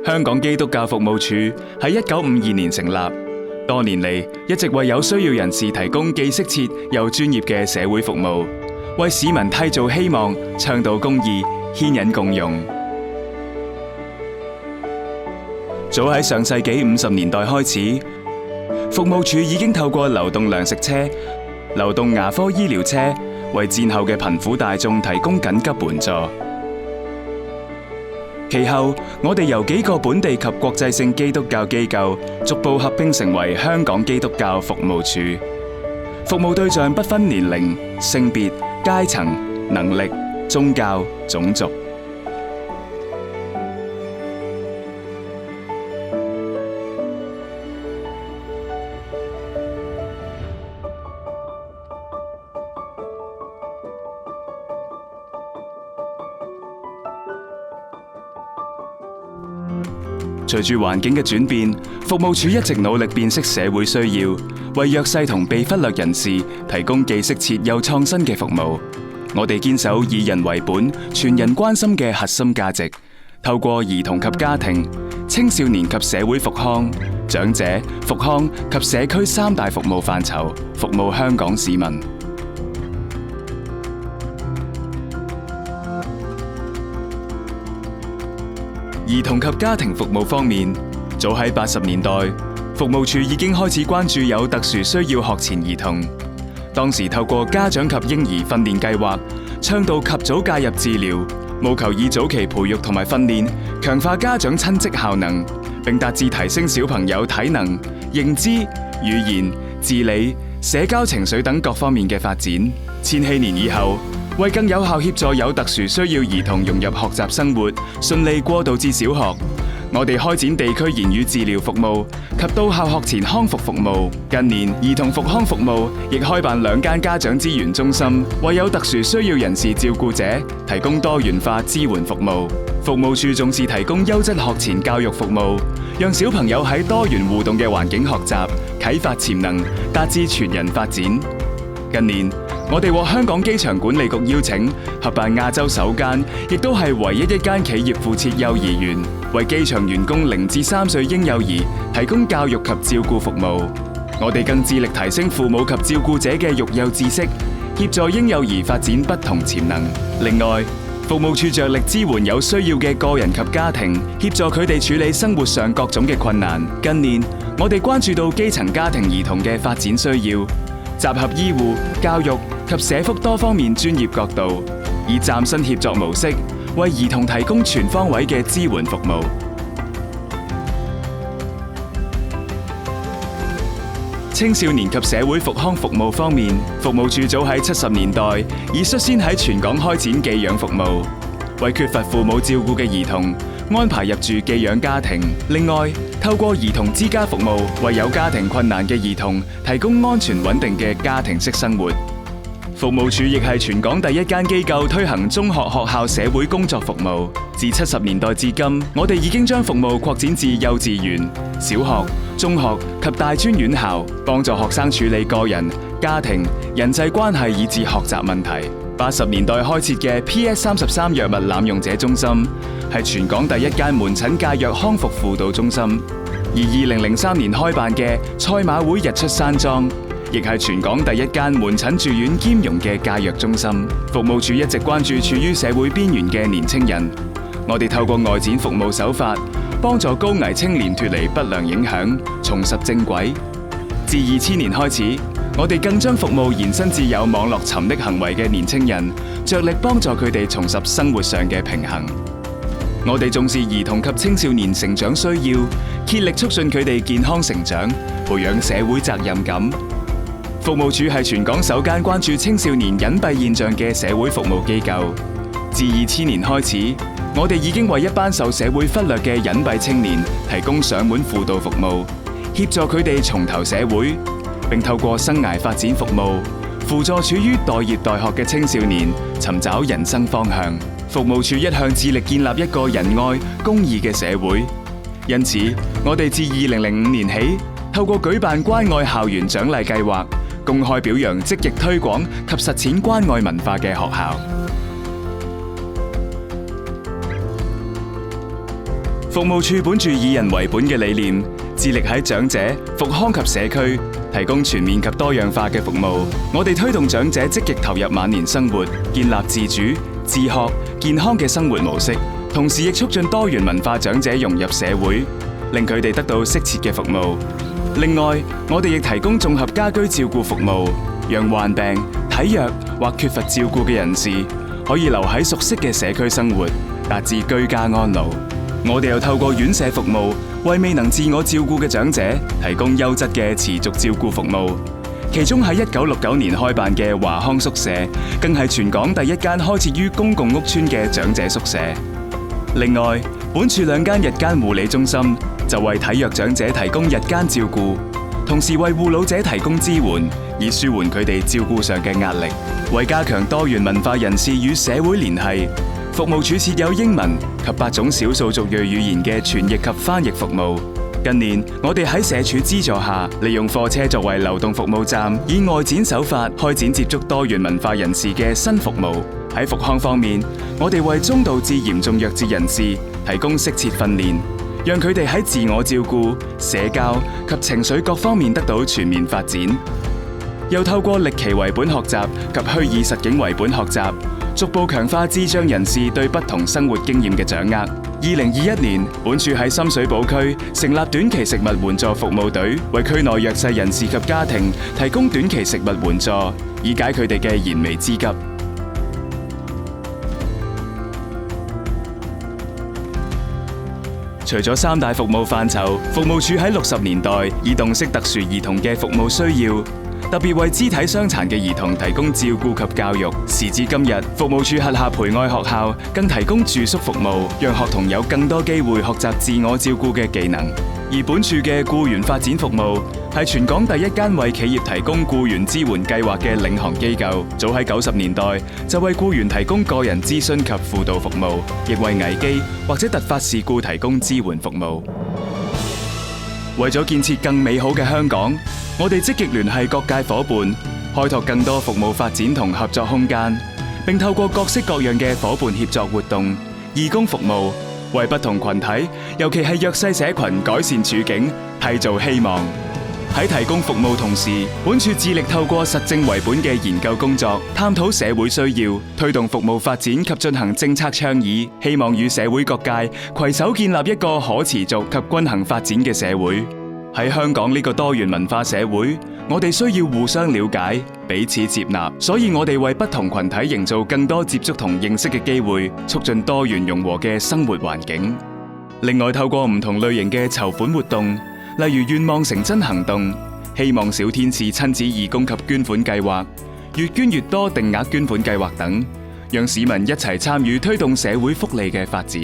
香港基督教服務處喺1952年成立，多年嚟一直為有需要人士提供既適切又專業嘅社會服務，為市民締造希望，倡導公義，牽引共融。早喺上世紀50年代開始，服務處已經透過流動糧食車、流動牙科醫療車，為戰後嘅貧苦大眾提供緊急援助。其後，我哋由幾個本地及國際性基督教機構逐步合併成為香港基督教服務處，服務對象不分年齡、性別、階層、能力、宗教、種族。隨住環境嘅轉變，服務處一直努力辨識社會需要，為弱勢同被忽略人士提供既適切又創新嘅服務。我哋堅守以人為本、全人關心嘅核心價值，透過兒童及家庭、青少年及社會復康、長者復康及社區三大服務範疇，服務香港市民。兒童及家庭服務方面，早喺80年代，服務處已經開始關注有特殊需要學前兒童。當時透過家長及嬰兒訓練計劃，倡導及早介入治療，務求以早期培育同埋訓練，強化家長親職效能，並達至提升小朋友體能、認知、語言、自理、社交情緒等各方面嘅發展。千禧年以後，為更有效協助有特殊需要兒童融入學習生活，順利過渡至小學，我哋開展地區言語治療服務及到校學前康復服務。近年，兒童復康服務亦開辦2間家長資源中心，為有特殊需要人士照顧者提供多元化支援服務。服務處重視提供優質學前教育服務，讓小朋友喺多元互動嘅環境學習，啟發潛能，達至全人發展。近年，我哋獲香港機場管理局邀請，合辦亞洲首間，亦都係唯一一間企業附設幼兒園，為機場員工0至3歲嬰幼兒提供教育及照顧服務。我哋更致力提升父母及照顧者嘅育幼知識，協助嬰幼兒發展不同潛能。另外，服務處着力支援有需要嘅個人及家庭，協助佢哋處理生活上各種嘅困難。近年，我哋關注到基層家庭兒童嘅發展需要，集合醫護、教育及社福多方面專業角度，以嶄新協作模式，為兒童提供全方位嘅支援服務。青少年及社會復康服務方面，服務處早喺70年代已率先喺全港開展寄養服務，為缺乏父母照顧嘅兒童安排入住寄養家庭。另外，透過兒童之家服務，為有家庭困難嘅兒童提供安全穩定嘅家庭式生活。服務處亦係全港第一間機構推行中學學校社會工作服務。自70年代至今，我哋已經將服務擴展至幼稚園、小學、中學及大專院校，幫助學生處理個人、家庭、人際關係以至學習問題。80年代開設嘅 PS33 藥物濫用者中心，係全港第一間門診戒藥康復輔導中心。而2003年開辦嘅賽馬會日出山莊，亦係全港第一間門診住院兼容嘅戒藥中心。服務處一直關注處於社會邊緣嘅年青人，我哋透過外展服務手法，幫助高危青年脫離不良影響，重拾正軌。自2000年開始，我哋更將服務延伸至有網絡沉溺行為嘅年青人，着力幫助佢哋重拾生活上嘅平衡。我哋重視兒童及青少年成長需要，竭力促進佢哋健康成長，培養社會責任感。服務處係全港首間關注青少年隱蔽現象嘅社會服務機構。自2000年開始，我哋已經為一班受社會忽略嘅隱蔽青年提供上門輔導服務，協助佢哋重投社會，並透過生涯發展服務，輔助處於待業待學嘅青少年尋找人生方向。服務處一向致力建立一個仁愛、公義嘅社會，因此我哋自2005年起，透過舉辦關愛校園獎勵計劃，公開表揚積極推廣及實踐關愛文化嘅學校。服務處本住以人為本嘅理念，致力喺長者、復康及社區提供全面及多樣化嘅服務。我哋推動長者積極投入晚年生活，建立自主、自學、健康嘅生活模式，同時亦促進多元文化長者融入社會，令佢哋得到適切嘅服務。另外，我哋亦提供綜合家居照顧服務，讓患病、體弱或缺乏照顧嘅人士可以留喺熟悉嘅社區生活，達至居家安老。我哋又透過院舍服務，為未能自我照顧嘅長者提供優質嘅持續照顧服務。其中喺1969年開辦嘅華康宿舍，更係全港第一間開設於公共屋邨嘅長者宿舍。另外，本處2間日間護理中心就為體弱長者提供日間照顧，同時為護老者提供支援，以舒緩佢哋照顧上嘅壓力。為加強多元文化人士與社會聯繫，服務處設有英文及8種少數族裔語言嘅傳譯及翻譯服務。近年，我哋喺社署資助下，利用貨車作為流動服務站，以外展手法開展接觸多元文化人士嘅新服務。喺復康方面，我哋為中度至嚴重弱智人士提供適切訓練，讓佢哋喺自我照顧、社交及情緒各方面得到全面發展。又透過歷奇為本學習及虛擬實境為本學習，逐步強化智障人士對不同生活經驗嘅掌握。2021年，本處喺深水埗區成立短期食物援助服務隊，為區內弱勢人士及家庭提供短期食物援助，以解佢哋嘅燃眉之急。除咗3大服務範疇，服務處喺60年代以洞悉特殊兒童嘅服務需要，特別為肢體傷殘嘅兒童提供照顧及教育。時至今日，服務處轄下培愛學校更提供住宿服務，讓學童有更多機會學習自我照顧嘅技能。而本處嘅僱員發展服務係全港第一間為企業提供僱員支援計劃嘅領航機構。早喺90年代就為僱員提供個人諮詢及輔導服務，亦為危機或者突發事故提供支援服務。為咗建設更美好嘅香港，我哋積極聯繫各界夥伴，開拓更多服務發展同合作空間，並透過各式各樣嘅夥伴協作活動、義工服務，為不同群體，尤其係弱勢社群改善處境，締造希望。喺提供服務同時，本處致力透過實證為本嘅研究工作，探討社會需要，推動服務發展及進行政策倡議，希望與社會各界攜手建立一個可持續及均衡發展嘅社會。喺香港呢個多元文化社會，我哋需要互相了解，彼此接納，所以我哋為不同群體營造更多接觸同認識嘅機會，促進多元融和嘅生活環境。另外，透過唔同類型嘅籌款活動，例如願望成真行動、希望小天使親子義工及捐款計劃、越捐越多定額捐款計劃等，讓市民一齊參與推動社會福利嘅發展。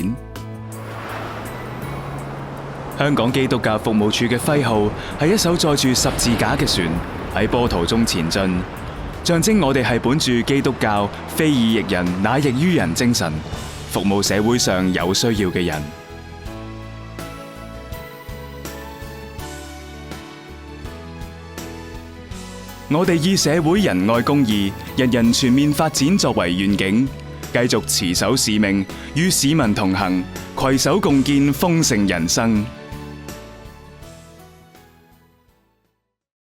香港基督教服務處嘅徽號係一艘載住十字架嘅船，喺波濤中前進，象徵我哋係本住基督教非以役人乃役於人精神，服務社會上有需要嘅人。我哋以社會仁愛公義、人人全面發展作為願景，繼續持守使命，與市民同行，攜手共建豐盛人生。